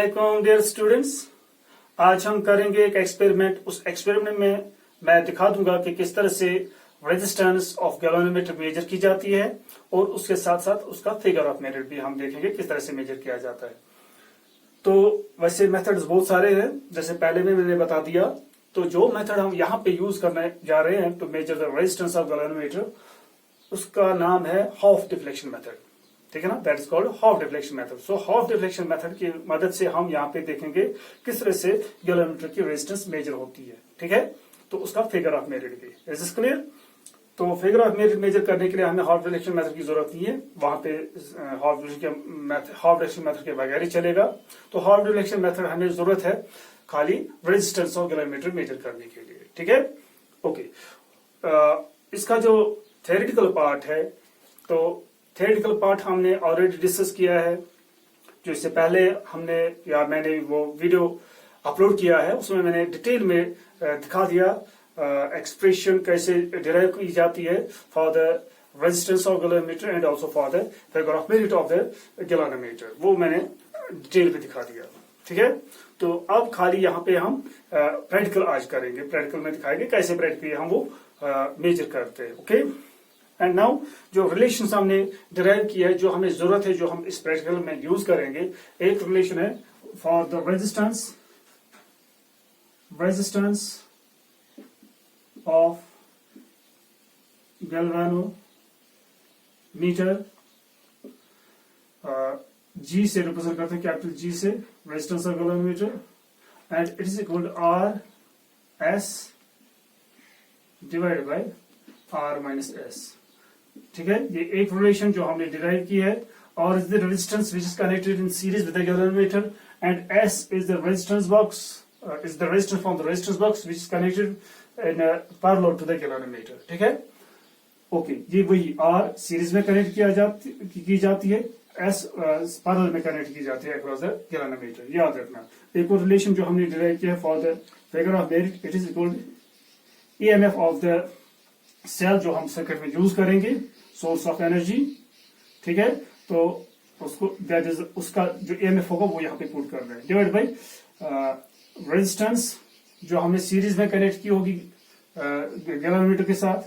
अस्सलामुअलैकुम dear students. आज हम करेंगे एक एक्सपेरिमेंट। उस एक्सपेरिमेंट में मैं दिखा दूंगा कि किस तरह से रेजिस्टेंस ऑफ गैल्वेनोमीटर मेजर की जाती है और उसके साथ साथ उसका फिगर ऑफ मेरिट भी हम देखेंगे किस तरह से मेजर किया जाता है। तो वैसे मेथड्स बहुत सारे हैं, जैसे पहले में मैंने बता दिया। तो जो मेथड हम यहाँ पे यूज करने जा रहे हैं to measure the resistance of galvanometer, उसका नाम है हाफ डिफ्लेक्शन मेथड। ठीक है ना, that is called half deflection method. So half deflection method की मदद से हम यहाँ पे देखेंगे किस तरह से गैल्वेनोमीटर की रेजिस्टेंस मेजर होती है। ठीक है, तो उसका फिगर ऑफ मेरिट भी। Is this clear? तो फिगर ऑफ मेरिट मेजर करने के लिए हमें हाफ डिफ्लेक्शन मेथड की जरूरत नहीं है, वहां पे हाफ डिफ्लेक्शन मेथड के बगैर ही चलेगा। तो हाफ डिफ्लेक्शन मेथड हमें जरूरत है खाली रेजिस्टेंस ऑफ गैल्वेनोमीटर मेजर करने के लिए। ठीक है, ओके। इसका जो थ्योरेटिकल पार्ट है, तो थ्योरेटिकल पार्ट हमने ऑलरेडी डिस्कस किया है। जो इससे पहले हमने या मैंने वो वीडियो अपलोड किया है, उसमें मैंने डिटेल में दिखा दिया एक्सप्रेशन कैसे डिराइव की जाती है for the resistance of galvanometer and also for the figure of merit of the galvanometer. वो मैंने डिटेल में दिखा दिया। ठीक है, तो अब खाली यहाँ पे हम प्रैक्टिकल आज करेंगे। प्रैक्टिकल में दिखाएंगे कैसे प्रैक्टिकली हम वो मेजर करते हैं। ओके, एंड नाउ जो रिलेशन हमने डिराइव किया है, जो हमें जरूरत है, जो हम इस प्रैक्टिकल में यूज करेंगे, एक रिलेशन है for the resistance of galvanometer. G से रिप्रेजेंट करते हैं, कैपिटल जी से resistance of galvanometer, and it is equal to R S divided by R minus S. ठीक है, ये एक रिलेशन जो हमने डिराइव की है। और is the resistance which is connected in series with the galvanometer, and S is the resistance box, is the resistance from the resistance box which is connected in parallel to the galvanometer. ठीक है, okay. ये वही R series में connect की जाती है, S parallel में connect की जाती है अक्रॉस द गैल्वेनोमीटर। याद रखना। एक और रिलेशन जो हमने डिराइव किया है for the figure of merit, it is equal EMF of the cell जो हम सर्किट में यूज करेंगे, सोर्स ऑफ एनर्जी। ठीक है, तो उसको दैट इज उसका जो ईएमएफ होगा वो यहाँ पे पुट कर रहे हैं, डिवाइड बाय रेजिस्टेंस जो हमने सीरीज में कनेक्ट की होगी गैल्वेनोमीटर के साथ,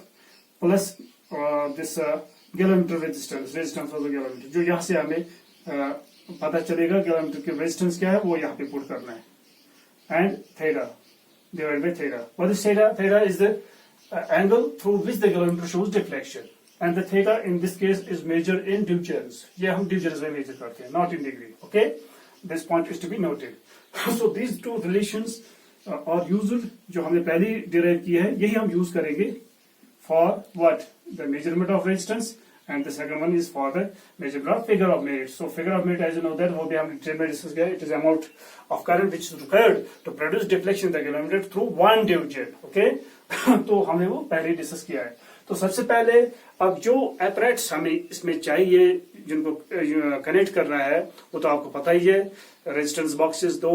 plus this galvanometer resistance of the galvanometer, जो यहाँ से हमें पता चलेगा गैल्वेनोमीटर की रेजिस्टेंस क्या है, वो यहाँ पे पुट करना है, and theta divide by theta. What is theta? Theta is the angle through which the galvanometer shows deflection, and the theta in this case is measured in divisions. ये हम divisions में measure करते हैं, not in degree. Okay, this point is to be noted. So these two relations are used, जो हमने पहले derive की है, यही हम use करेंगे for what? The measurement of resistance, and the second one is for the measurement of figure of merit. So figure of merit, as you know that, वो भी हमने detail में discuss किया. It is amount of current which is required to produce deflection in the galvanometer through one division. Okay. तो हमने वो पहले discuss किया है। तो सबसे पहले अब जो एपरेट्स हमें इसमें चाहिए जिनको कनेक्ट करना है, वो तो आपको पता ही है। रेजिस्टेंस बॉक्सेस दो,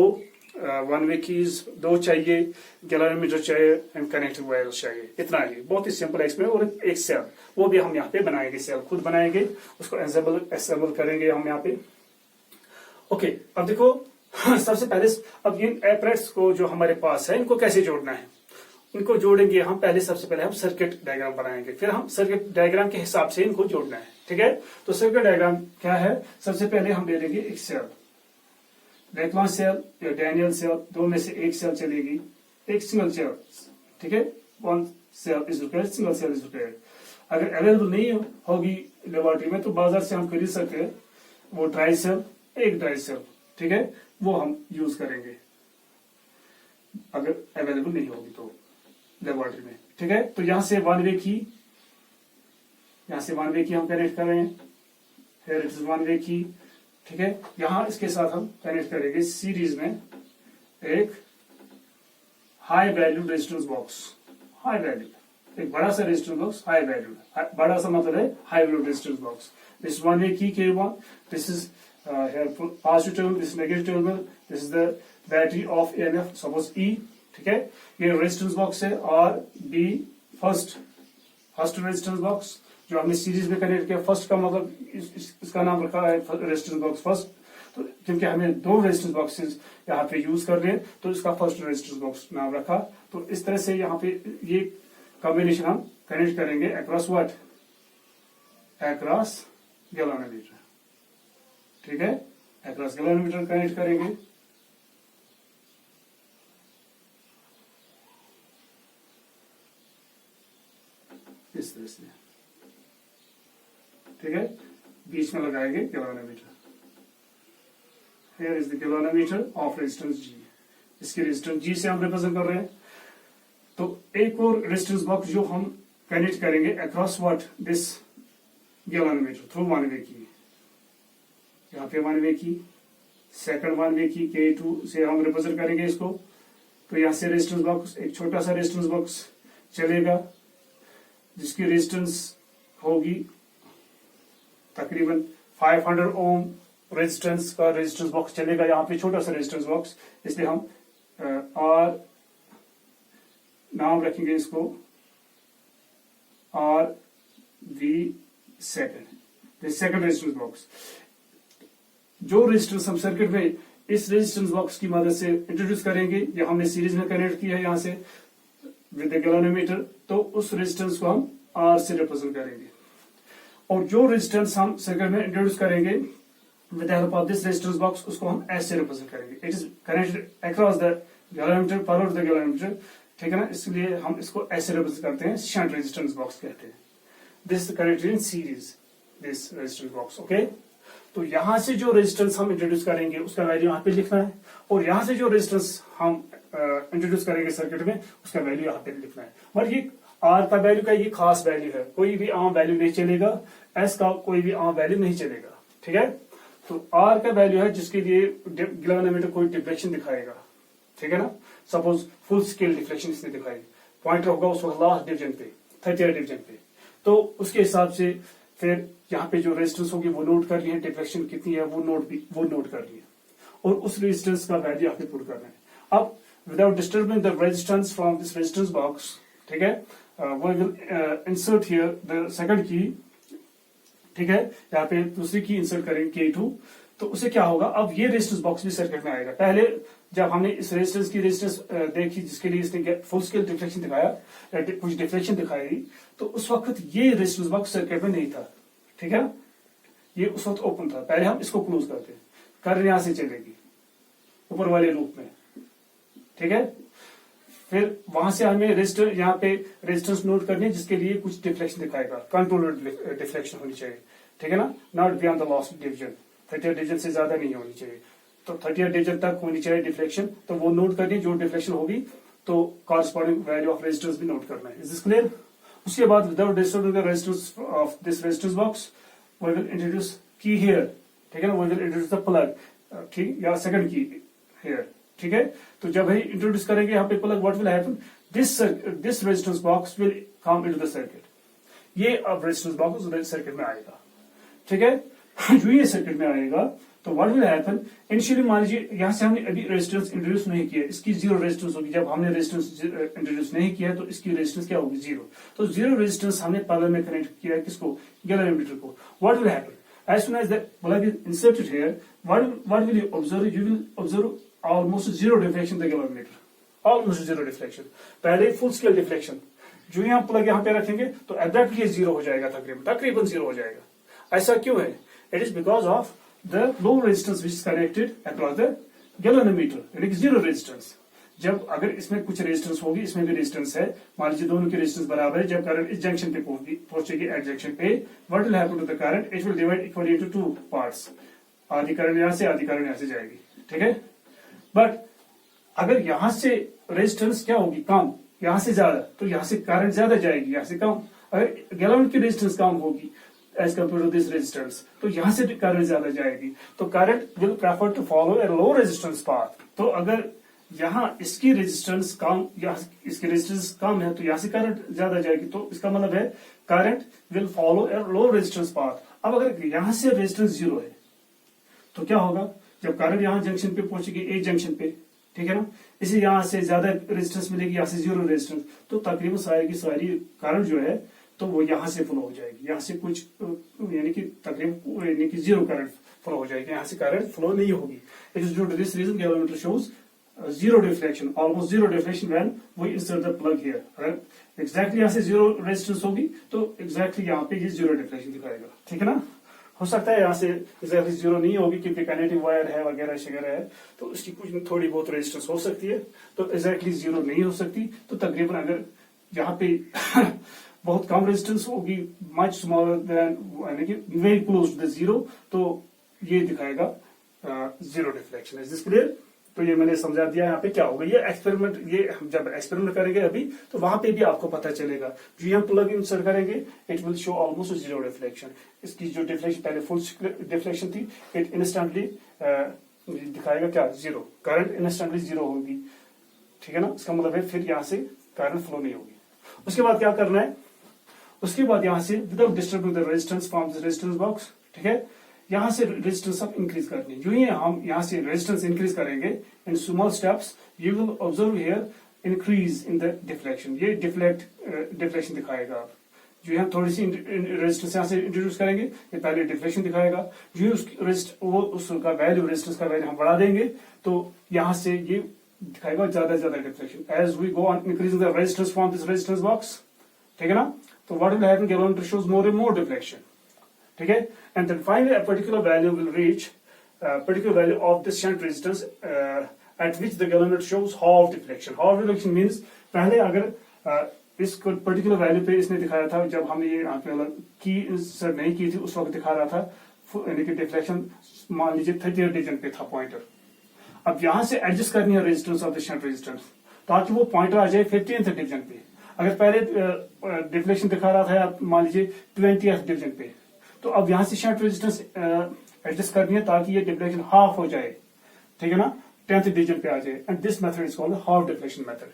वन वे कीज दो चाहिए, गैल्वेनोमीटर चाहिए, एंड कनेक्टिंग वायर्स चाहिए। इतना ही, बहुत ही सिंपल एक्सप्लेन। और एक सेल, वो भी हम यहाँ पे बनाएंगे, सेल खुद बनाएंगे, उसको असेंबल करेंगे हम यहाँ पे। ओके, अब देखो सबसे पहले अब इन एपरेट्स को जो हमारे पास है, इनको कैसे जोड़ना है, इनको जोड़ेंगे हम। पहले सबसे पहले हम सर्किट डायग्राम बनाएंगे, फिर हम सर्किट डायग्राम के हिसाब से इनको जोड़ना है। ठीक है, तो सर्किट डायग्राम क्या है? सबसे पहले हम ले लेंगे एक सेल, डेक्लान सेल या डैनियल सेल, दो में से एक सेल चलेगी, एक सिंगल सेल। ठीक है, one cell is required, single cell is required. अगर अवेलेबल नहीं होगी लेबोरेटरी में, तो बाजार से हम खरीद सकते हैं वो ड्राई सेल, एक ड्राई सेल। ठीक है, वो हम यूज करेंगे अगर अवेलेबल नहीं होगी तो लेबोरेटरी में। ठीक है, तो यहां से वन वे की, हम कनेक्ट कर रहे हैं, फिर it is one way key. ठीक है, यहां इसके साथ हम कनेक्ट करेंगे सीरीज में एक high value resistance box, high value, एक बड़ा सा रेजिस्टेंस बॉक्स, हाई वैल्यू, बड़ा सा मतलब है high value resistance box. This one way की K1, this is positive terminal, this negative terminal, this is the battery of EMF, suppose E। ठीक है, ये रेजिस्टेंस बॉक्स है, और बी फर्स्ट रेजिस्टेंस बॉक्स जो हमने सीरीज में कनेक्ट किया। फर्स्ट का मतलब इसका नाम रखा है रेजिस्टेंस बॉक्स फर्स्ट। तो क्योंकि हमें दो रेजिस्टेंस बॉक्सेस यहाँ पे यूज कर रहे हैं तो इसका फर्स्ट रेजिस्टेंस बॉक्स नाम रखा। तो इस तरह से यहाँ पे ये कॉम्बिनेशन हम कनेक्ट करेंगे अक्रॉस व्हाट, अक्रॉस गैल्वेनोमीटर, ठीक है, अक्रॉस गैल्वेनोमीटर कनेक्ट करेंगे। इस तरह से, ठीक है, बीच में लगाएंगे galvanometer. Here is the galvanometer of resistance G। इसकी रेजिस्टेंस G से हम रिप्रेजेंट कर रहे हैं। तो एक और रेजिस्टेंस बॉक्स जो हम कनेक्ट करेंगे across what, this galvanometer through one way की, यहाँ पे वन वे की, सेकंड वन वे की K2 से हम रिप्रेजेंट करेंगे इसको। तो यहाँ से रेजिस्टेंस बॉक्स, एक छोटा सा रेजिस्टेंस बॉक्स चलेगा जिसकी रेजिस्टेंस होगी तकरीबन 500 ओम रेजिस्टेंस का रेजिस्टेंस बॉक्स चलेगा, यहाँ पे छोटा सा रेजिस्टेंस बॉक्स, इसलिए हम आर नाम रखेंगे इसको R V second resistance box. जो रेजिस्टेंस हम सर्किट में इस रेजिस्टेंस बॉक्स की मदद से इंट्रोड्यूस करेंगे, ये हमने सीरीज में कनेक्ट किया है यहाँ से विद द गैल्वेनोमीटर, तो उस रेजिस्टेंस को हम आर से रिप्रेजेंट करेंगे। और जो रेजिस्टेंस हम सर्किट में इंट्रोड्यूस करेंगे with the help of this resistance box, उसको हम एस से रिप्रेजेंट करेंगे। It is connected across the galvanometer, forward the galvanometer, ठीक है ना, इसलिए हम इसको एस से रिप्रेजेंट करते हैं, शंट रेजिस्टेंस बॉक्स कहते हैं। This connected in series, this resistance box, okay. तो यहां से जो रेजिस्टेंस हम इंट्रोड्यूस करेंगे उसका वैल्यू यहाँ पे लिखना है, और यहां से जो रेजिस्टेंस हम इंट्रोड्यूस करेंगे सर्किट में उसका वैल्यू यहाँ पे लिखना है। बट ये आर का वैल्यू का ये खास वैल्यू है, कोई भी आम वैल्यू नहीं चलेगा, एस का कोई भी आम वैल्यू नहीं चलेगा, ठीक है। तो आर का वैल्यू है जिसके लिए गैल्वेनोमीटर कोई डिफ्लेक्शन दिखाएगा, ठीक है ना। सपोज फुल स्केल डिफ्लेक्शन इसने दिखाई, पॉइंटर होगा उस वक्त लास्ट डिवीजन पे, 30th डिवीजन पे, तो उसके हिसाब से फिर यहाँ पे जो रेजिस्टेंस होगी वो नोट कर लिए, डिफ्लेक्शन कितनी है वो नोट कर लिए, और उस रेजिस्टेंस का वैल्यू यहाँ पे पुट करना है। अब without disturbing the resistance from this resistance box, ठीक है, we will insert here the second key, ठीक है, यहाँ पे दूसरी की इंसर्ट करेंगे K2। तो उससे क्या होगा, अब ये रेजिस्टेंस बॉक्स भी सर्किट में आएगा। पहले जब हमने इस रेजिस्टेंस की रेजिस्टेंस देखी जिसके लिए इसने फुल स्केल डिफ्लेक्शन दिखाया, कुछ डिफ्लेक्शन दिखाई, तो उस वक्त ये रेजिस्टेंस बॉक्स सर्किट में नहीं था, ठीक है, ये उस वक्त ओपन था। पहले हम इसको क्लोज करते, करंट यहां से चलेगी ऊपर वाले लूप में, ठीक है। फिर वहां से हमें रेजिस्टर यहाँ पे रेजिस्टेंस नोट करनी है जिसके लिए कुछ डिफ्लेक्शन दिखाएगा, कंट्रोल्ड डिफ्लेक्शन होनी चाहिए, ठीक है ना, not beyond the last division, 30th division से ज्यादा नहीं होनी चाहिए, तो 30th डिवीजन तक होनी चाहिए डिफ्लेक्शन, तो वो नोट करनी, जो डिफ्लेक्शन होगी तो कॉरस्पॉन्डिंग वैल्यू ऑफ रेजिस्टेंस भी नोट करना है। Is this clear? उसके बाद without disturbing the resistance of this resistance box we will introduce key here, ठीक है ना, we will introduce the plug, ठीक, या सेकंड की हियर, ठीक है। तो जब हम इंट्रोड्यूस करेंगे यहाँ पे plug, what will happen, this resistance box will come into the circuit, ये अब रेजिस्टेंस बॉक्स सर्किट में आएगा, ठीक है। जो ये सर्किट में आएगा तो व्हाट विल हैपन, इनिशियली मान लीजिए यहाँ से हमने अभी रेजिस्टेंस इंट्रोड्यूस नहीं किया, इसकी जीरो रेजिस्टेंस होगी। जब हमने रेजिस्टेंस इंट्रोड्यूस नहीं किया तो इसकी रेजिस्टेंस क्या होगी, जीरो। तो जीरो रेजिस्टेंस हमने प्लग में कनेक्ट किया है, किसको, गैल्वेनोमीटर को। What will happen, as soon as the plug is inserted here, what will you observe? You will observe almost zero deflection the galvanometer, almost zero deflection। पहले full scale deflection, जो यहाँ plug यहाँ पे रखेंगे तो abruptly zero हो जाएगा, तकरीबन जीरो हो जाएगा। ऐसा क्यों है? It is because of the low resistance which is connected across the galvanometer, यानी कि जीरो रेजिस्टेंस। जब अगर इसमें कुछ रेजिस्टेंस होगी, इसमें भी रेजिस्टेंस है, मान लीजिए दोनों की रेजिस्टेंस बराबर है, जब करंट इस जंक्शन पे पहुंचेगी एट जंक्शन पे, what will happen to the current, it will divide equally into two parts, आधी करंट यहां से, आधी करंट यहां से जाएगी, ठीक है। बट अगर यहां से रेजिस्टेंस क्या होगी, कम, यहां से ज्यादा, तो यहां से करंट ज्यादा जाएगी, यहां से कम। अगर गैल्वेनोमीटर की रेजिस्टेंस कम होगी as compare to this resistance, तो यहां से करंट ज्यादा जाएगी, तो current will prefer to follow a low resistance path. तो अगर यहाँ इसकी रेजिस्टेंस कम या इसकी रेजिस्टेंस कम है तो यहाँ से करंट ज्यादा जाएगी, तो इसका मतलब है current will follow a low resistance path. अब अगर यहाँ से रेजिस्टेंस जीरो है तो क्या होगा, जब करंट यहाँ जंक्शन पे पहुंचेगी, एक जंक्शन पे, ठीक है ना, इसे यहाँ से ज्यादा रेजिस्टेंस मिलेगी, यहाँ से जीरो रेजिस्टेंस, तो तकरीबन सारी की सारी करंट जो है तो वो यहाँ से फ्लो हो जाएगी, यहाँ से कुछ यानी कि तकरीबन यानी कि जीरो करंट फ्लो हो जाएगी, यहाँ से करंट फ्लो नहीं होगी. It is due to this reason galvanometer shows zero deflection, almost zero deflection when we insert the plug here. अगर एग्जैक्टली यहाँ से जीरो रेजिस्टेंस होगी तो एग्जैक्टली यहाँ पे ये जीरो डिफ्लेक्शन दिखाएगा. ठीक है ना. हो सकता है यहाँ से एग्जैक्टली जीरो नहीं होगी क्योंकि कनेक्टिंग वायर है वगैरह वगैरह है, तो उसकी कुछ थोड़ी बहुत रेजिस्टेंस हो सकती है, तो एग्जैक्टली जीरो नहीं हो सकती. तो तकरीबन अगर यहाँ पे बहुत कम रेजिस्टेंस होगी, मच स्मॉलर देन यानी कि very close to the zero, तो ये दिखाएगा zero deflection. Is this clear. तो ये मैंने समझा दिया यहाँ पे क्या होगा. ये एक्सपेरिमेंट, ये हम जब एक्सपेरिमेंट करेंगे अभी, तो वहां पे भी आपको पता चलेगा. जो हम प्लग इंसर्ट करेंगे it will show almost zero deflection. इसकी जो डिफ्लेक्शन पहले फुल डिफ्लेक्शन थी, इट इंस्टेंटली दिखाएगा क्या, जीरो. करंट इंस्टेंटली जीरो होगी. ठीक है ना. इसका मतलब है फिर यहाँ से करंट फ्लो नहीं होगी. उसके बाद क्या करना है, उसके बाद यहाँ से without disturbing the resistance from the resistance box, ठीक है, यहां से रेजिस्टेंस अब इंक्रीज करनी है. जो ही हम यहां से रेजिस्टेंस इंक्रीज करेंगे in small steps, you will observe here increase in the deflection. ये डिफ्लेक्शन दिखाएगा. आप जो हम थोड़ी सी रेजिस्टेंस यहां से इंट्रोड्यूस करेंगे, ये पहले डिफ्लेक्शन दिखाएगा. जो उसका वैल्यू, रेजिस्टेंस का वैल्यू हम बढ़ा देंगे, तो यहां से ये दिखाएगा ज्यादा से ज्यादा deflection. As we go on increasing the resistance from this resistance box, ठीक है ना. तो what will happen, galvanometer shows more and more deflection. ठीक है. And then finally a particular value will reach particular value of the shunt resistance at which the galvanometer shows half deflection. Half deflection means पहले अगर इस particular value पे इसने दिखाया था, जब हमने ये यहाँ पे की इंसर्ट नहीं की थी उस वक्त दिखा रहा था यानी कि डिफ्लेक्शन मान लीजिए 30th डिवीजन पे था पॉइंटर. अब यहाँ से एडजस्ट करनी है resistance of the shunt resistance ताकि वो पॉइंटर आ जाए 15th डिवीजन पे. अगर पहले डिफ्लेक्शन दिखा रहा था मान लीजिए 20th डिवीजन पे, तो अब यहां से शंट रेजिस्टेंस एडजस्ट करनी है ताकि ये डिफ्लेक्शन हाफ हो जाए. ठीक है ना. 10th डिवीजन पे आ जाए. And this method is called half deflection method.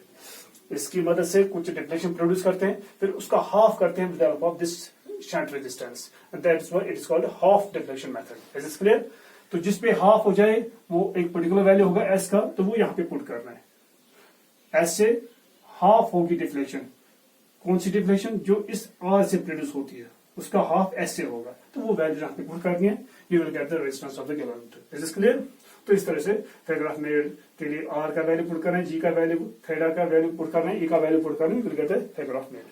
इसकी मदद से कुछ डिफ्लेक्शन प्रोड्यूस करते हैं, फिर उसका हाफ करते हैं with the help of this shunt resistance, and that is why it is called half deflection method. Is this clear. तो जिस पे हाफ हो जाए वो एक पर्टिकुलर वैल्यू होगा एस का, तो वो यहाँ पे पुट करना है. एस से हाफ होगी डिफ्लेक्शन. कौन सी डिफ्लेक्शन, जो इस आर से प्रोड्यूस होती है, उसका हाफ एस से होगा, तो वो वैल्यू यहाँ पे पुट करनी है. You will get the resistance of the galvanometer. Is this clear. तो इस तरह से टेलीग्राफ मेड के लिए आर का वैल्यू पुट करना है, जी का वैल्यू, थीटा का वैल्यू पुट करना है, ई का वैल्यू पुट करना है, will get the telegraph made.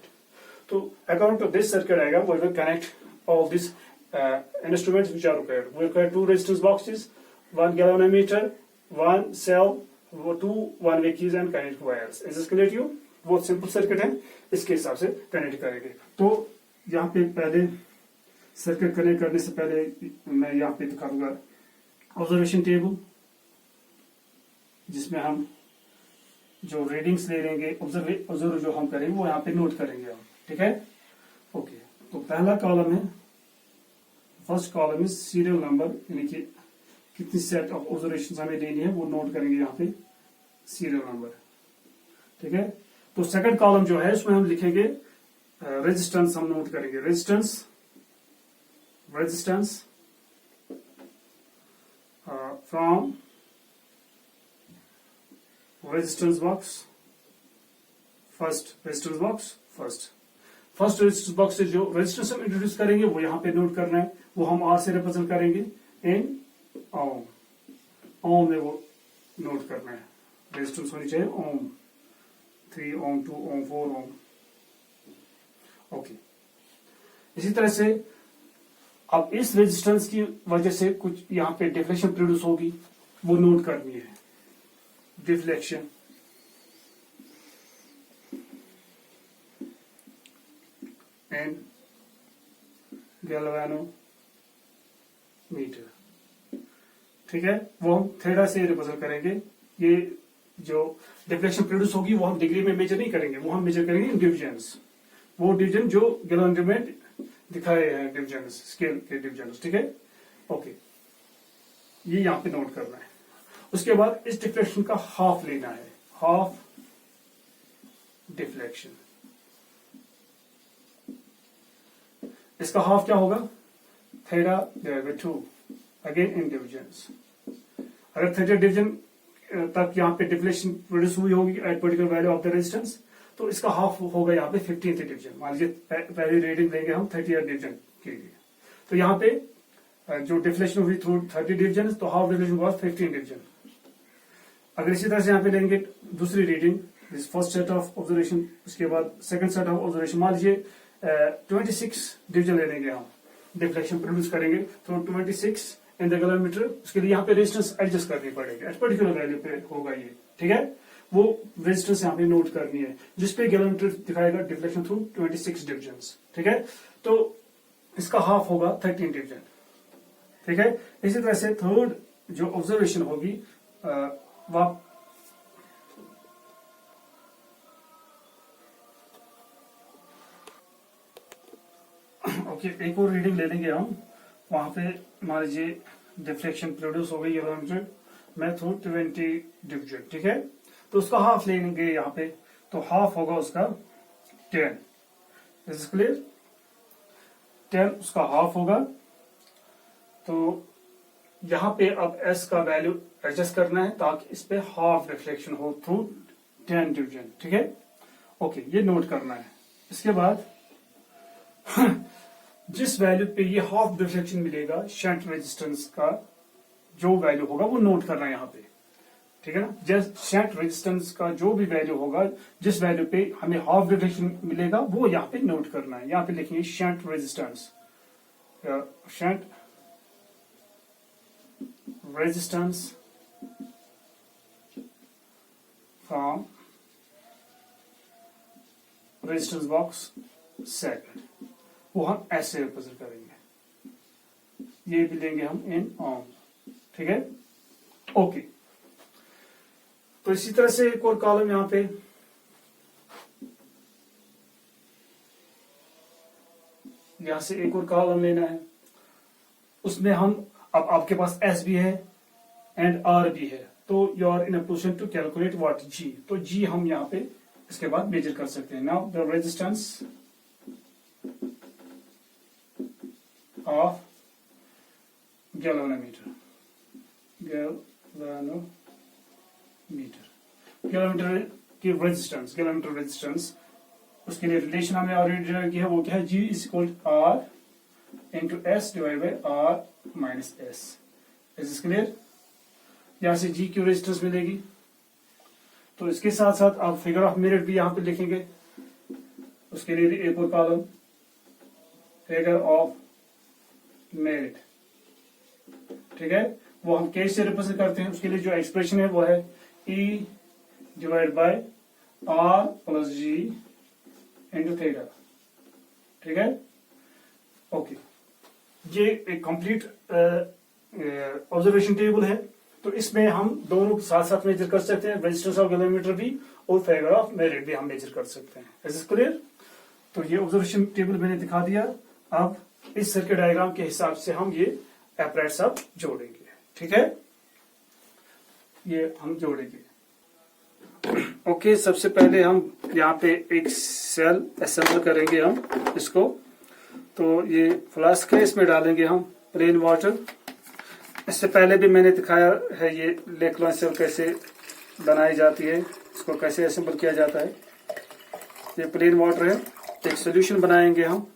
तो according to this circuit diagram we will connect all this instruments which are required. We require 2 resistance boxes, 1 galvanometer, 1 cell, 2 one-way keys and connect wires. Is this clear to you? बहुत simple circuit है, इसके हिसाब से connect करेंगे. तो यहाँ पे पहले सर्किट कनेक्ट करने से पहले मैं यहाँ पे दिखा दूंगा ऑब्जर्वेशन टेबल, जिसमें हम जो रीडिंग्स ले लेंगे, ऑब्जर्व जो हम करेंगे वो यहाँ पे नोट करेंगे हम. ठीक है. ओके. तो पहला कॉलम है, first column is serial number, यानी कि कितनी सेट ऑफ ऑब्जर्वेशन हमें लेनी है वो नोट करेंगे यहाँ पे सीरियल नंबर. ठीक है. तो सेकंड कॉलम जो है उसमें हम लिखेंगे रेजिस्टेंस, हम नोट करेंगे resistance from resistance box, first resistance box से जो रेजिस्टेंस हम इंट्रोड्यूस करेंगे वो यहाँ पे नोट करना है. वो हम आर से रिप्रेजेंट करेंगे इन ओम. ओम में वो नोट करना है. रेजिस्टेंस होनी चाहिए ओम, 3 ओम, 2 ओम, 4 ओम. ओके. इसी तरह से अब इस रेजिस्टेंस की वजह से कुछ यहाँ पे डिफ्लेक्शन प्रोड्यूस होगी, वो नोट करनी है. Deflection and galvanometer. ठीक है. वो हम थीटा से रिप्रेजेंट करेंगे. ये जो डिफ्लेक्शन प्रोड्यूस होगी वो हम डिग्री में मेजर नहीं करेंगे, वो हम मेजर करेंगे इन डिविजन्स. वो डिवीजन जो गैल्वेनोमीटर में दिखाए हैं, डिविजन्स, स्केल के डिविजन्स. ठीक है. ओके. ये यहाँ पे नोट करना है. उसके बाद इस डिफ्लेक्शन का हाफ लेना है, हाफ डिफ्लेक्शन. इसका हाफ क्या होगा, theta divided by 2, again in divisions. अगर थीटा डिवीजन तक यहाँ पे डिफ्लेक्शन प्रोड्यूस हुई होगी at particular value of the resistance, तो इसका हाफ होगा यहाँ पे 15th डिवीजन. मान लीजिए पहली रीडिंग लेंगे हम 30th डिवीजन के लिए, तो यहाँ पे जो डिफ्लेक्शन हुई थ्रू 30 डिवीजन, तो हाफ डिफ्लेक्शन वाज 15 डिवीजन। अगर इसी तरह से यहाँ पे लेंगे दूसरी reading, this first set of observation, उसके बाद सेकंड सेट ऑफ ऑब्जर्वेशन, मान लीजिए 26 डिवीजन ले लेंगे हम, डिफ्लेक्शन प्रोड्यूस करेंगे थ्रू 26 इन द गैलोमीटर। उसके लिए यहाँ पे रेजिस्टेंस एडजस्ट करनी पड़ेगी, एट पर्टिकुलर वैल्यू पे होगा ये, ठीक है। वो रेजिस्टेंस यहाँ पे नोट करनी है जिसपे गैलोमीटर दिखाएगा डिफ्लेक्शन थ्रू 26 डिवीजन, ठीक है। तो इसका हाफ होगा 13 डिवीजन, ठीक है। इसी तरह से थर्ड जो ऑब्जर्वेशन होगी वह ओके, एक और रीडिंग ले लेंगे हम। वहां पे मान लीजिए डिफ्लेक्शन प्रोड्यूस हो गई गैलोमीटर में थ्रू 20 डिवीजन, ठीक है। तो उसका हाफ लेंगे यहाँ पे, तो हाफ होगा उसका 10, इज क्लियर। 10 उसका हाफ होगा। तो यहाँ पे अब s का वैल्यू एडजस्ट करना है ताकि इस पे हाफ रिफ्लेक्शन हो थ्रू 10 डिवीजन, ठीक है। ओके, ये नोट करना है। इसके बाद जिस वैल्यू पे ये हाफ रिफ्लेक्शन मिलेगा, शंट रेजिस्टेंस का जो वैल्यू होगा वो नोट करना है यहाँ पे, ठीक है ना। जस्ट शंट रेजिस्टेंस का जो भी वैल्यू होगा, जिस वैल्यू पे हमें हाफ रिफ्लेक्शन मिलेगा वो यहाँ पे नोट करना है। यहाँ पे लिखेंगे shunt resistance, shunt resistance from resistance box second, वो हम ऐसे रिप्रेजेंट करेंगे, ये भी लेंगे हम इन ओम, ठीक है। ओके, तो इसी तरह से एक और कॉलम यहां पे, यहां से एक और कॉलम लेना है। उसमें हम, अब आपके पास एस भी है एंड आर भी है, तो you are in a position to calculate what G. तो जी हम यहां पे इसके बाद मेजर कर सकते हैं। Now the resistance of galvanometer, galvanometer की रेजिस्टेंस, गैल्वेनोमीटर रेजिस्टेंस, उसके लिए रिलेशन हमने ऑलरेडी डिराइव किया है, वो क्या है, G is equal to R into S divide by R minus S. Is this clear. यहां से G की रेजिस्टेंस मिलेगी। तो इसके साथ साथ आप फिगर ऑफ मेरिट भी यहां पे लिखेंगे। उसके लिए भी एक और कॉलम, फिगर ऑफ मेरिट, ठीक है। वो हम कैसे रिप्रेजेंट करते हैं, उसके लिए जो एक्सप्रेशन है वो है E divide by R plus G into theta, ठीक है। ओके, ये एक कंप्लीट ऑब्जर्वेशन टेबल है। तो इसमें हम दोनों साथ साथ मेजर कर सकते हैं, रेजिस्टेंस ऑफ गैल्वेनोमीटर भी और फिगर ऑफ मेरिट भी हम मेजर कर सकते हैं। Is this clear. तो ये ऑब्जर्वेशन टेबल मैंने दिखा दिया। अब इस सर्किट डायग्राम के हिसाब से हम ये एपरेट्स अब जोड़ेंगे, ठीक है। ये हम जोड़ेंगे। ओके, सबसे पहले हम यहाँ पे एक सेल असेंबल करेंगे हम इसको। तो ये फ्लास्क है, इसमें डालेंगे हम प्लेन वाटर। इससे पहले भी मैंने दिखाया है ये लेक्लॉन सेल कैसे बनाई जाती है, इसको कैसे असेंबल किया जाता है। ये प्लेन वाटर है। एक सोल्यूशन बनाएंगे हम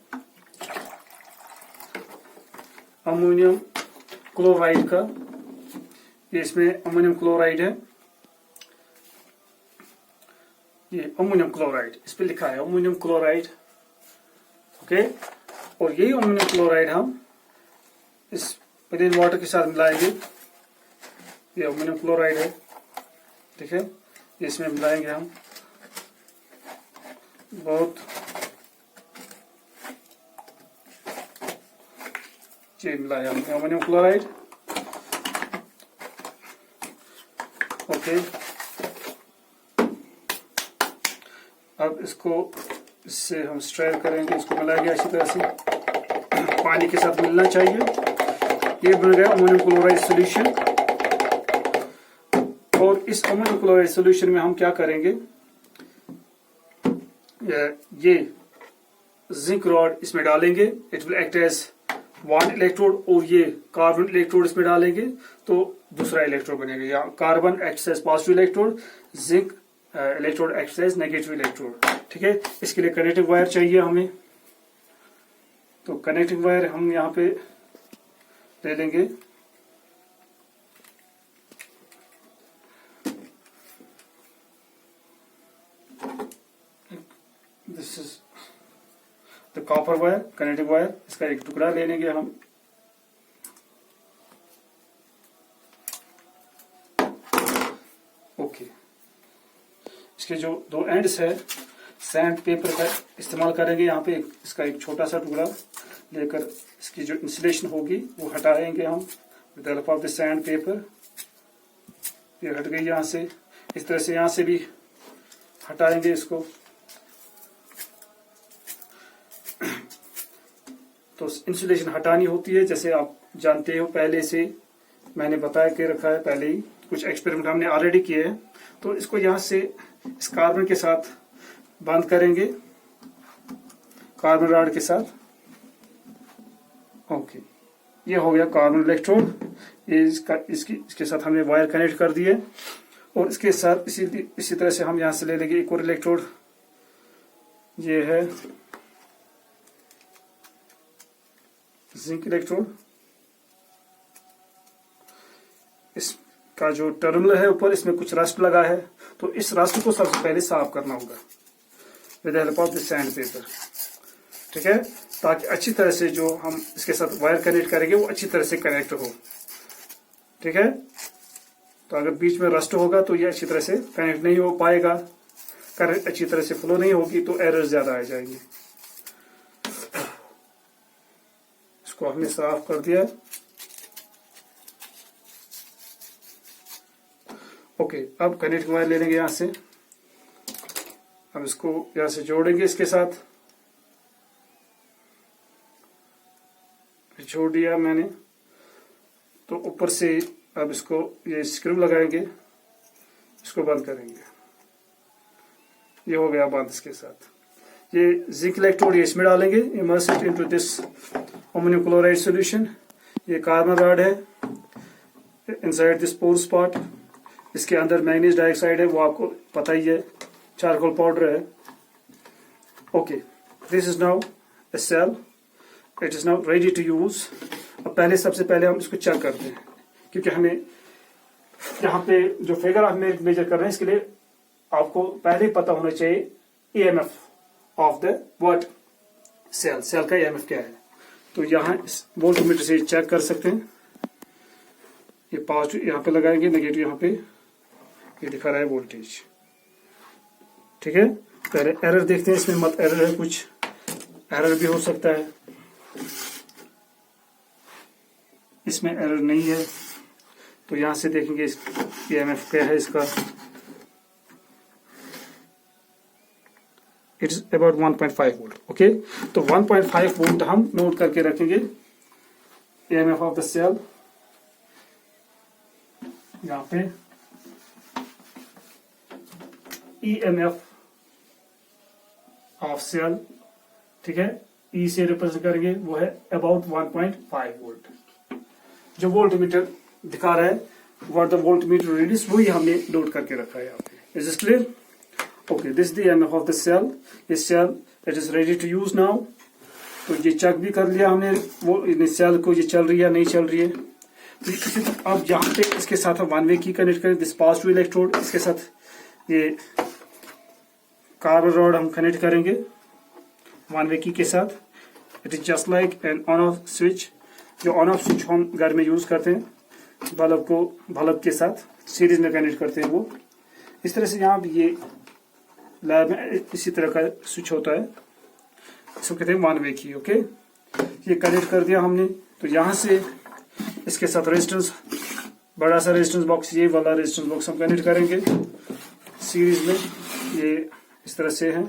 अमोनियम क्लोराइड का। ये इसमें अमोनियम क्लोराइड है, ये अमोनियम क्लोराइड इस पे लिखा है अमोनियम क्लोराइड, ओके। और यही अमोनियम क्लोराइड हम इस प्लेन वाटर के साथ मिलाएंगे। ये अमोनियम क्लोराइड है, ठीक है। इसमें मिलाएंगे हम बहुत मिलाया हमने अमोनियम क्लोराइड, ओके। अब इसको इससे हम स्ट्रेन करेंगे, इसको मिलाएंगे अच्छी तरह से, पानी के साथ मिलना चाहिए। ये बन गया अमोनियम क्लोराइड सॉल्यूशन। और इस अमोनियम क्लोराइड सॉल्यूशन में हम क्या करेंगे, ये जिंक रॉड इसमें डालेंगे। It will act as one electrode, और ये कार्बन इलेक्ट्रोड इसमें डालेंगे तो दूसरा इलेक्ट्रोड बनेगा। या carbon acts as positive electrode, zinc electrode acts as negative electrode, ठीक है। इसके लिए कनेक्टिंग वायर चाहिए हमें। तो कनेक्टिंग वायर हम यहाँ पे ले लेंगे। This is the copper wire, connecting wire, इसका एक टुकड़ा ले लेंगे हम। ओके, इसके जो दो एंड्स है सैंड पेपर का इस्तेमाल करेंगे। यहाँ पे इसका एक छोटा सा टुकड़ा लेकर इसकी जो इंसुलेशन होगी वो हटाएंगे हम with the help of the sand paper. ये हट गई यहाँ से, इस तरह से यहाँ से भी हटाएंगे इसको। तो इंसुलेशन हटानी होती है, जैसे आप जानते हो पहले से मैंने बताया के रखा है, पहले ही कुछ एक्सपेरिमेंट हमने ऑलरेडी किए हैं। तो इसको यहाँ से इस कार्बन के साथ बंद करेंगे, कार्बन रॉड के साथ। ओके, ये हो गया कार्बन इलेक्ट्रोड। ये इसके साथ हमने वायर कनेक्ट कर दिए और इसके साथ इसी तरह से हम यहाँ से ले लेंगे एक और इलेक्ट्रोड। ये है जिंक इलेक्ट्रोड। इसका जो टर्मिनल है ऊपर, इसमें कुछ रस्ट लगा है, तो इस रस्ट को सबसे पहले साफ करना होगा with the help of the sand paper. ठीक है, ताकि अच्छी तरह से जो हम इसके साथ वायर कनेक्ट करेंगे वो अच्छी तरह से कनेक्ट हो। ठीक है, तो अगर बीच में रस्ट होगा तो ये अच्छी तरह से कनेक्ट नहीं हो पाएगा, करंट अच्छी तरह से फ्लो नहीं होगी, तो एरर ज्यादा आ जाएंगे। इसको हमने साफ कर दिया। ओके, अब कनेक्ट वायर ले लेंगे यहाँ से। अब इसको यहाँ से जोड़ेंगे इसके साथ। जोड़ दिया मैंने, तो ऊपर से अब इसको ये स्क्रू लगाएंगे, इसको बंद करेंगे। ये हो गया बंद इसके साथ। ये जिंक इलेक्ट्रोड ये इसमें डालेंगे, immerse it into this ammonium chloride solution. ये कार्बन रॉड है इनसाइड दिस पोर स्पॉट। इसके अंदर मैग्नीज डाइऑक्साइड है, वो आपको पता ही है, चारकोल पाउडर है। Okay, this is now a cell, it is now ready to use. अब सबसे पहले हम इसको चेक करते हैं, क्योंकि हमें यहाँ पे जो फिगर आप मेजर कर रहे हैं इसके लिए आपको पहले ही पता होना चाहिए EMF of the what cell का ईएमएफ क्या है। तो यहाँ इस वोल्टमीटर से चेक कर सकते हैं। ये पॉजिटिव यहाँ पे लगाएंगे, नेगेटिव यहाँ पे, ये दिखा रहा है वोल्टेज। ठीक है, पहले एरर देखते हैं, इसमें मत एरर है, कुछ एरर भी हो सकता है, इसमें एरर नहीं है। तो यहां से देखेंगे ईएमएफ क्या है इसका। It is about 1.5 volt. Okay, तो 1.5 वोल्ट हम नोट करके रखेंगे। ईएमएफ ऑफ द सेल यहां पे, ईएमएफ ऑफ सेल, ठीक है, ई से रिप्रेजेंट करेंगे, वो है अबाउट 1.5 वोल्ट। जो वोल्ट मीटर दिखा रहा है, what the volt meter readings, वही हमने नोट करके रखा है यहाँ पे। Is it clear? Okay, this the EMF of the cell. इस cell it is ready to use now. तो ये चेक भी कर लिया हमने, वो सेल को ये चल रही है नहीं चल रही है। तो अब यहाँ पे इसके साथ हम वन वे की कनेक्ट करें, दिस पॉजिटिव इलेक्ट्रोड, इसके साथ ये कार्बन रॉड हम कनेक्ट करेंगे वन वे की के साथ। It is just like an on off switch. जो ऑन ऑफ स्विच हम घर में यूज करते हैं, बल्ब के साथ सीरीज में कनेक्ट करते हैं, वो इस तरह से यहाँ भी ये लैब में इसी तरह का स्विच होता है, इसको कहते हैं वन वे की। ओके, ये कनेक्ट कर दिया हमने। तो यहाँ से इसके साथ रेजिस्टेंस, बड़ा सा रेजिस्टेंस बॉक्स, ये वाला रेजिस्टेंस बॉक्स हम कनेक्ट करेंगे सीरीज में। ये इस तरह से है।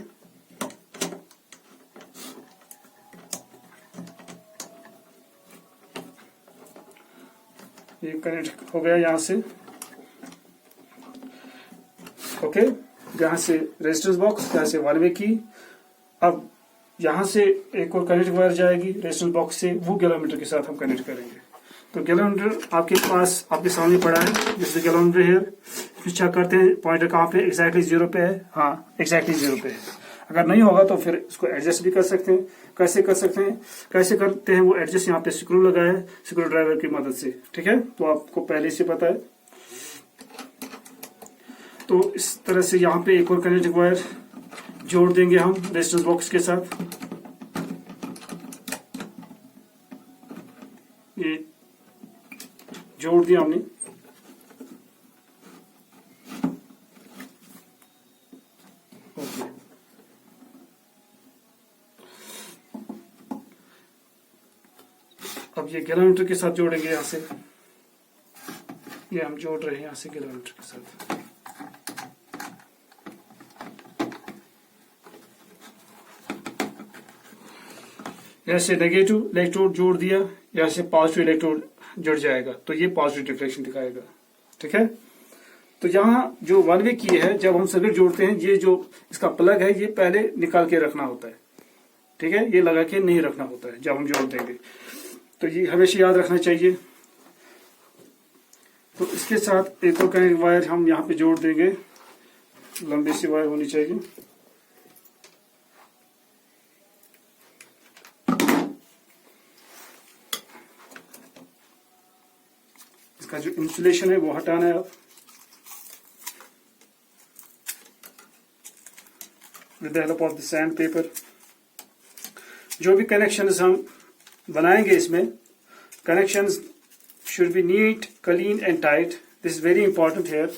ये कनेक्ट हो गया यहाँ से। ओके, यहाँ से रेजिस्टेंस बॉक्स, यहाँ से वन वे की। अब यहाँ से एक और कनेक्ट वायर जाएगी रेजिस्टेंस बॉक्स से, वो गैलोमीटर के साथ हम कनेक्ट करेंगे। तो गैलोमीटर आपके पास आपके सामने पड़ा है, जैसे गैलोमीटर हियर। चेक करते हैं पॉइंटर कहाँ पे एग्जैक्टली 0 पे है। हाँ, एग्जैक्टली 0 पे है। अगर नहीं होगा तो फिर इसको एडजस्ट भी कर सकते हैं। कैसे कर सकते हैं, कैसे करते हैं वो एडजस्ट, यहाँ पे स्क्रू लगा है स्क्रू ड्राइवर की मदद से। ठीक है, तो आपको पहले से पता है। तो इस तरह से यहाँ पे एक और कनेक्टिंग वायर जोड़ देंगे हम रेजिस्टेंस बॉक्स के साथ। ये जोड़ दिया हमने। ओके, अब ये गैलोमीटर के साथ जोड़ेंगे यहाँ से। ये हम जोड़ रहे हैं यहाँ से गैलोमीटर के साथ। यहाँ से नेगेटिव इलेक्ट्रोड जोड़ दिया, यहाँ से पॉजिटिव इलेक्ट्रोड जुड़ जाएगा, तो ये पॉजिटिव डिफ्लेक्शन दिखाएगा। ठीक है, तो यहाँ जो वन वे की है, जब हम सर्किट जोड़ते हैं, ये जो इसका प्लग है ये पहले निकाल के रखना होता है। ठीक है, ये लगा के नहीं रखना होता है जब हम जोड़ देंगे, तो ये हमेशा याद रखना चाहिए। तो इसके साथ एक और कनेक्टिंग वायर हम यहाँ पे जोड़ देंगे, लंबी सी वायर होनी चाहिए। इसका जो इंसुलेशन है वो हटाना है अब। With the help of the sand paper जो भी कनेक्शंस हम बनाएंगे इसमें, connections should be neat, clean and tight. This is very important here.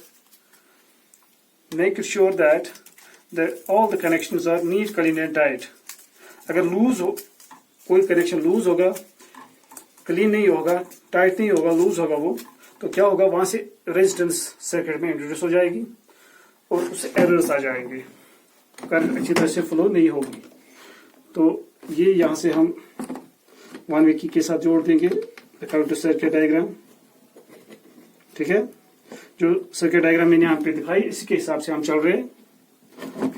Make sure that all the connections are neat, clean and tight. अगर loose हो, कोई connection loose होगा, clean नहीं होगा, टाइट नहीं होगा, लूज होगा वो, तो क्या होगा, वहां से रेजिस्टेंस सर्किट में इंट्रोड्यूस हो जाएगी और उससे एरर्स आ जाएंगे, करंट अच्छी तरह से फ्लो नहीं होगी। तो ये यहाँ से हम वन वे की के साथ जोड़ देंगे अकॉर्डिंग टू सर्किट डायग्राम। ठीक है, जो सर्किट डायग्राम मैंने यहाँ पे दिखाई, इसके हिसाब से हम चल रहे हैं,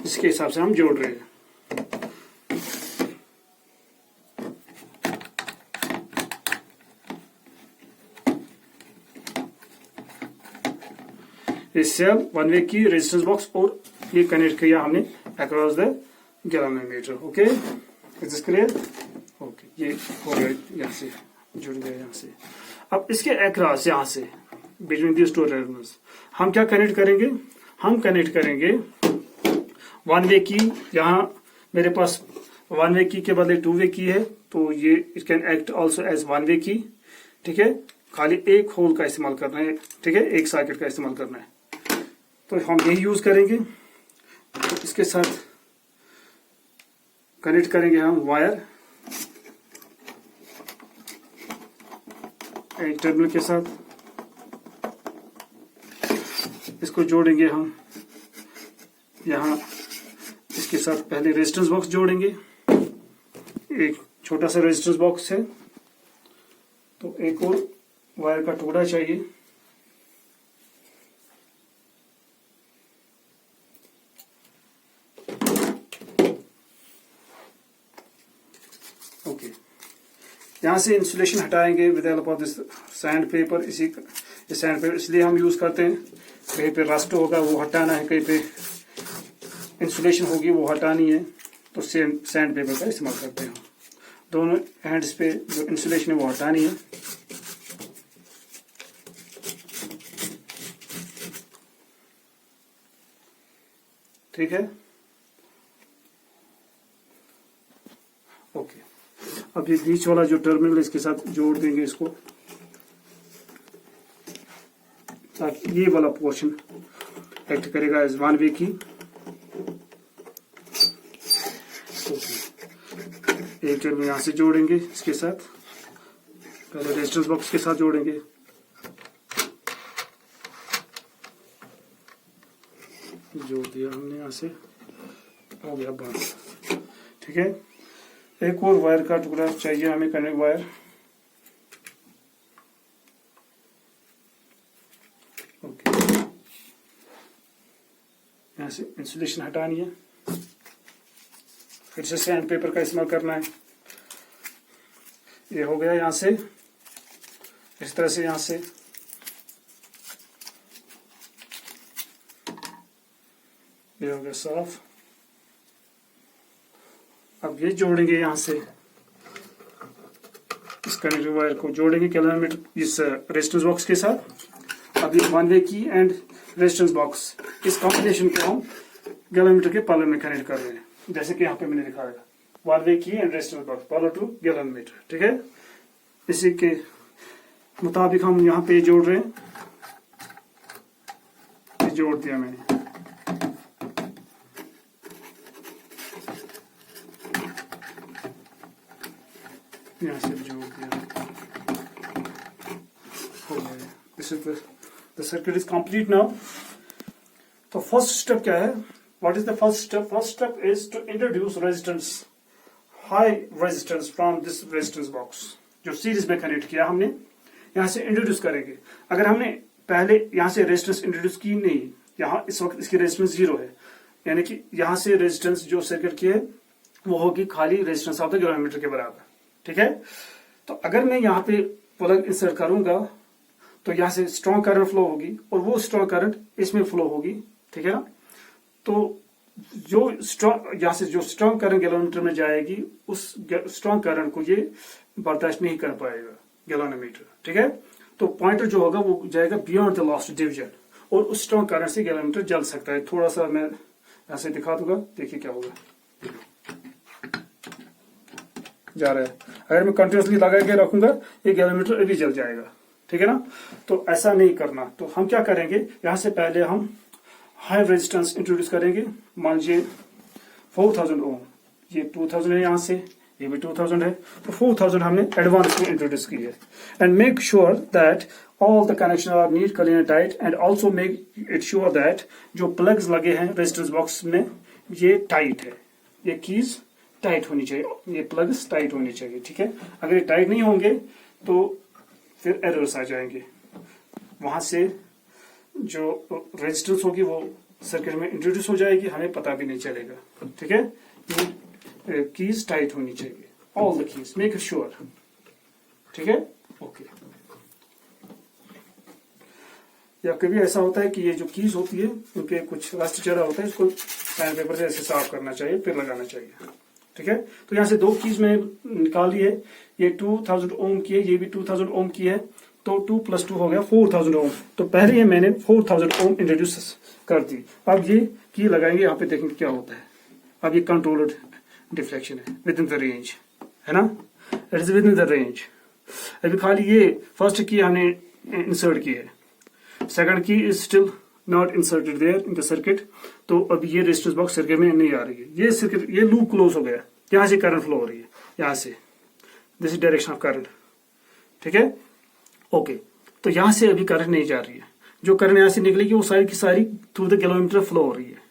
इसके हिसाब से हम जोड़ रहे हैं। ये सेल वन वे की रेजिस्टेंस बॉक्स और ये कनेक्ट किया हमने across the galvanometer. Okay, is this clear? Okay, ये हो गया, यहाँ से जुड़ गया यहाँ से। अब इसके अक्रॉस यहाँ से बिटवीन दिस टू टर्मिनल्स हम क्या कनेक्ट करेंगे, हम कनेक्ट करेंगे वन वे की। यहाँ मेरे पास वन वे की के बदले टू वे की है, तो ये it can act also as one way key. ठीक है, खाली एक होल का इस्तेमाल करना है। ठीक है, एक सर्किट का इस्तेमाल करना है, तो हम यही यूज करेंगे। तो इसके साथ कनेक्ट करेंगे हम वायर एक टर्मिनल के साथ, इसको जोड़ेंगे हम यहाँ। इसके साथ पहले रेजिस्टेंस बॉक्स जोड़ेंगे, एक छोटा सा रेजिस्टेंस बॉक्स है, तो एक और वायर का टुकड़ा चाहिए। ओके, यहाँ से इंसुलेशन हटाएंगे with help of this sand paper. इसी सैंड पेपर इसलिए हम यूज करते हैं, कहीं पे रस्ट होगा वो हटाना है, कहीं पे इंसुलेशन होगी वो हटानी है, तो सैंड पेपर का इस्तेमाल करते हैं। दोनों हैंड्स पे जो इंसुलेशन है वो हटानी है। ठीक है, ओके। अब ये बीच वाला जो टर्मिनल इसके साथ जोड़ देंगे इसको, ताकि ये वाला पोर्शन एक्ट करेगा एज वन वे की। एक टर्मिनल यहाँ से जोड़ेंगे इसके साथ, पहले रेजिस्टेंस बॉक्स के साथ जोड़ेंगे, जोड़ दिया हमने, यहाँ से हो गया बंद। ठीक है, एक और वायर का टुकड़ा चाहिए हमें, कनेक्ट वायर। ओके, यहाँ से इंसुलेशन हटानी है, फिर से सैंड पेपर का इस्तेमाल करना है। ये हो गया यहाँ से, इस तरह से यहाँ से ये हो गया साफ। अब ये जोड़ेंगे, यहां से इस कनेक्टर वायर को जोड़ेंगे गैल्वेनोमीटर इस रेजिस्टेंस बॉक्स के साथ। अब ये one way key and resistance box, इस कॉम्बिनेशन को हम गैल्वेनोमीटर के पार्लर में कनेक्ट कर रहे हैं, जैसे कि यहाँ पे मैंने दिखाया, one way key and resistance box parallel to galvanometer. ठीक है, इसी के मुताबिक हम यहाँ पे जोड़ रहे हैं, ये जोड़ दिया मैंने। यहाँ से जोड़ दिया, हो गया। This is the circuit is complete now. तो फर्स्ट स्टेप क्या है? What is the first step? First step is to introduce resistance, high resistance from this resistance box, जो सीरीज में कनेक्ट किया हमने, यहां से इंट्रोड्यूस करेंगे। अगर हमने पहले यहां से रेजिस्टेंस इंट्रोड्यूस की नहीं, यहाँ इस वक्त इसकी रेजिस्टेंस 0 है, यानी कि यहां से रेजिस्टेंस जो सर्किट की है वो होगी खाली रेजिस्टेंस ऑफ द गैल्वेनोमीटर के बराबर। ठीक है, तो अगर मैं यहाँ पे प्लग इंसर्ट करूंगा तो यहाँ से स्ट्रॉन्ग करंट फ्लो होगी और वो स्ट्रॉन्ग करंट इसमें फ्लो होगी। ठीक है ना, तो जो स्ट्रॉन्ग यहाँ से जो स्ट्रॉन्ग करंट गैल्वेनोमीटर में जाएगी, उस स्ट्रॉन्ग करंट को ये बर्दाश्त नहीं कर पाएगा गैल्वेनोमीटर। ठीक है, तो पॉइंटर जो होगा वो जाएगा बियॉन्ड द लास्ट डिवीजन, और उस स्ट्रॉन्ग करंट से गैल्वेनोमीटर जल सकता है। थोड़ा सा मैं यहाँ से दिखा दूंगा, देखिए क्या होगा, जा रहा है। अगर मैं कंटिन्यूसली लगा के रखूंगा ये गैल्वेनोमीटर अभी जल जाएगा। ठीक है ना, तो ऐसा नहीं करना। तो हम क्या करेंगे, यहां से पहले हम हाई रेजिस्टेंस इंट्रोड्यूस करेंगे। मान लीजिए 4000 ओम, ये 2000 है, यहां से ये भी 2000 है, तो 4000 हमने एडवांस में इंट्रोड्यूस की है। And make sure that all the connection are neat, clean and tight, and also make it sure that जो प्लग्स लगे हैं रेजिस्टेंस बॉक्स में ये टाइट है, ये कीज टाइट होनी चाहिए, ये प्लग्स टाइट होनी चाहिए। ठीक है, अगर ये टाइट नहीं होंगे तो फिर एरर्स आ जाएंगे, वहां से जो रेजिस्टेंस होगी वो सर्किट में इंट्रोड्यूस हो जाएगी, हमें पता भी नहीं चलेगा। ठीक है, ये कीज टाइट होनी चाहिए, all the keys, make it sure. ठीक है, ओके। या कभी ऐसा होता है कि ये जो कीज होती है उनके कुछ रस्ट चढ़ा होता है, इसको सैंड पेपर से ऐसे साफ करना चाहिए, फिर लगाना चाहिए। ठीक है, तो यहाँ से 2 कीज मैंने निकाली है, ये 2000 ओम की है, ये भी 2000 ओम की है, तो 2 + 2 हो गया 4000 ओम। तो पहले ये मैंने 4000 ओम इंट्रोड्यूस कर दी। अब ये की लगाएंगे, यहाँ पे देखेंगे क्या होता है। अब ये कंट्रोल्ड डिफ्लेक्शन है, विद इन द रेंज, है ना, it is with in the range. अभी खाली ये फर्स्ट की हमने इंसर्ट की है, second key is still not inserted there in the circuit, तो अभी ये रेजिस्टेंस बॉक्स सर्किट में नहीं आ रही है। ये सर्किट, ये लूप क्लोज हो गया, यहाँ से करंट फ्लो हो रही है, यहाँ से, this is direction of current. ठीक है, ओके, तो यहाँ से अभी करंट नहीं जा रही है, जो करंट यहाँ से निकलेगी वो सारी की सारी थ्रू द गैल्वेनोमीटर फ्लो हो रही है।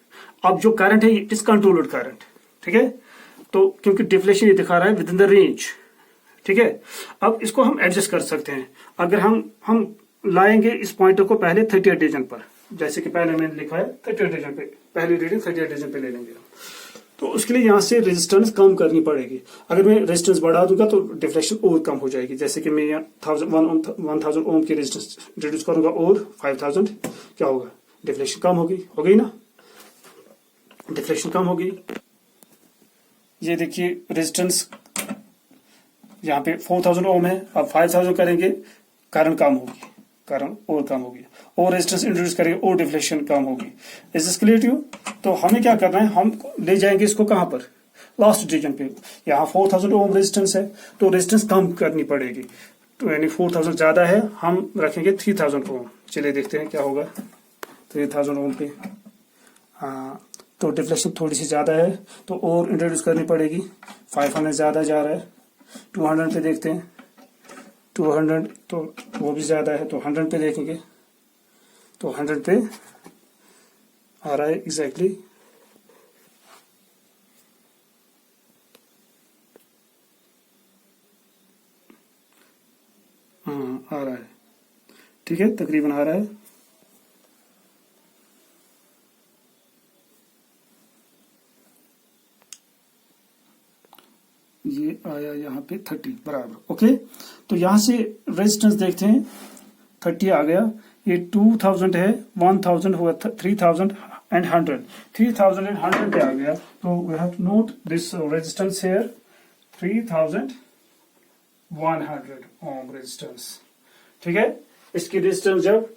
अब जो करंट है इट इज कंट्रोल्ड करंट। ठीक है, तो क्योंकि डिफ्लेक्शन ये दिखा रहा है विद इन द रेंज। ठीक है, अब इसको हम एडजस्ट कर सकते हैं। अगर हम लाएंगे इस पॉइंटर को पहले 38 डिवीजन पर, जैसे कि पहले मैंने लिखा है 38 डिवीजन पे, पहली रीडिंग 38 डिवीजन पे ले लेंगे। तो उसके लिए यहाँ से रेजिस्टेंस कम करनी पड़ेगी। अगर मैं रेजिस्टेंस बढ़ा दूंगा तो डिफ्लेक्शन और कम हो जाएगी। जैसे कि मैं यहाँ 1000 ओम की रेजिस्टेंस इंट्रोड्यूस करूंगा और 5000, क्या होगा, डिफ्लेक्शन कम होगी, हो गई ना, डिफ्लेक्शन कम होगी। ये देखिए रेजिस्टेंस यहाँ पे 4000 ओम है, अब 5000 करेंगे, करंट कम होगी, करंट और कम होगी, और रेजिस्टेंस इंट्रोड्यूस करेंगे और डिफ्लेक्शन कम होगी। Is this clear to you? तो हमें क्या करना है, हम ले जाएंगे इसको कहां पर, लास्ट डिवीजन पे। यहाँ 4000 ओम रेजिस्टेंस है, तो रेजिस्टेंस कम करनी पड़ेगी, तो यानी 4000 ज्यादा है, हम रखेंगे 3000 ओम। चलिए देखते हैं क्या होगा 3000 ओम पे। तो डिफ्लेक्शन थोड़ी सी ज्यादा है, तो और इंट्रोड्यूस करनी पड़ेगी। 500 ज्यादा जा रहा है, 200 पे देखते हैं, 200 तो वो भी ज्यादा है, तो 100 पे देखेंगे, तो 100 पे आ रहा है एग्जैक्टली आ रहा है। ठीक है, तकरीबन आ रहा है। ये आया यहाँ पे 30 बराबर। ओके, तो यहाँ से रेजिस्टेंस देखते हैं, 30 आ गया, ये 2000 है, 1000 हुआ, 3000 एंड 100, 3000 एंड 100 पे आ गया, तो we have to note this resistance here 3100 ohm resistance. ठीक है, इसकी रेजिस्टेंस जब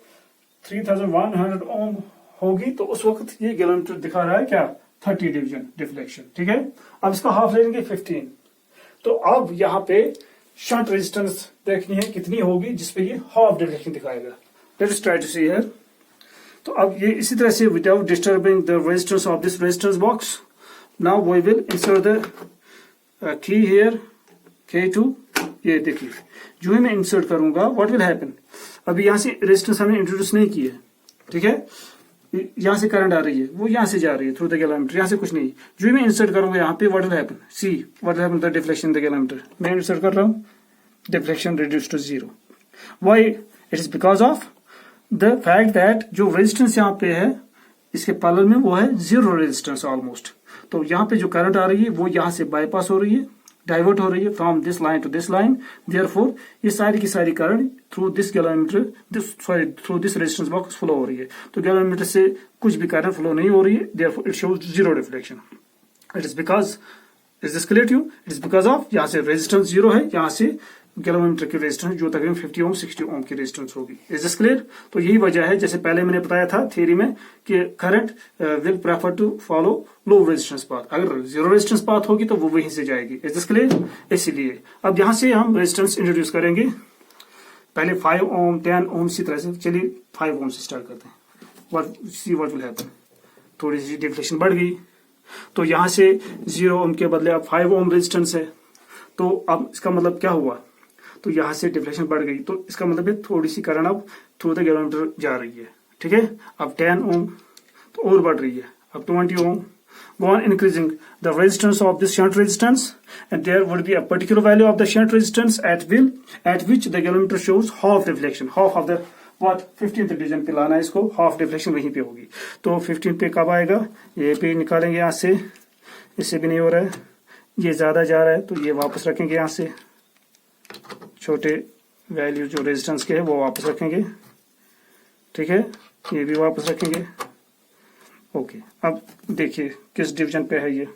3100 ओम होगी तो उस वक्त ये गैलोमीटर दिखा रहा है क्या, 30 डिवीजन डिफ्लेक्शन। ठीक है, अब इसका हाफ ले लेंगे 15। तो अब यहाँ पे शंट रेजिस्टेंस देखनी है कितनी होगी जिसपे ये हाफ डिफ्लेक्शन दिखाएगा। Let us try to see here. तो अब ये इसी तरह से without disturbing the resistance of this resistance box, now we will insert the key here K2। ये देखिए, जो ही मैं इंसर्ट करूंगा व्हाट विल हैपन, अभी यहां से रेजिस्टेंस हमने इंट्रोड्यूस नहीं की है। ठीक है, यहां से करंट आ रही है, वो यहां से जा रही है थ्रू द गैलोमीटर, यहां से कुछ नहीं। जो ही मैं इंसर्ट करूंगा यहाँ पे what will happen, see what will happen the deflection the galvanometer. मैं इंसर्ट कर रहा हूँ, deflection reduce to 0। Why, it is because of the fact that जो रेजिस्टेंस यहाँ पे है इसके पैरेलल में वो है 0 रेजिस्टेंस ऑलमोस्ट। तो यहाँ पे जो करंट आ रही है वो यहाँ से बाईपास हो रही है, डाइवर्ट हो रही है from this line to this line. Therefore ये सारी की सारी current through this galvanometer through this resistance box flow हो रही है। तो गैलोमीटर से कुछ भी करंट फ्लो नहीं हो रही है, therefore it shows 0 deflection. It is because, is this clear to you, it is because of यहाँ से रेजिस्टेंस 0 है, यहाँ से गैलोमीटर की रेजिस्टेंस जो तकरीबन 50 ओम 60 ओम की रेजिस्टेंस होगी। Is this clear. तो यही वजह है, जैसे पहले मैंने बताया था थ्योरी में, कि current will prefer to follow low resistance path. अगर 0 रेजिस्टेंस पाथ होगी तो वो वहीं से जाएगी। Is this clear. इसीलिए अब यहां से हम रेजिस्टेंस इंट्रोड्यूस करेंगे, पहले 5 ओम 10 ओम इसी तरह से। चलिए 5 ओम से स्टार्ट करते हैं। सी व्हाट विल हैपन, थोड़ी सी डिफ्लेक्शन बढ़ गई, तो यहां से 0 ओम के बदले अब 5 ओम रेजिस्टेंस है। तो अब इसका मतलब क्या हुआ, तो यहां से डिफ्लेक्शन बढ़ गई, तो इसका मतलब है थोड़ी सी करंट अब थ्रू द गैलोमीटर जा रही है। ठीक है, अब 10 ओम तो और बढ़ रही है, अब 20 ओम। Go on increasing the resistance of this shunt resistance, and there would be a particular value of the shunt resistance at which the galvanometer shows half deflection, half of the what 15th division पे लाना है इसको, half deflection वहीं पे होगी। तो 15 पे कब आएगा, ये पे निकालेंगे यहाँ से, इससे भी नहीं हो रहा है, ये ज्यादा जा रहा है तो ये वापस रखेंगे, यहाँ से छोटे वैल्यू जो रेजिस्टेंस के है वो वापस रखेंगे। ठीक है, ये भी वापस रखेंगे। ओके, अब देखिए किस डिवीजन पे है ये,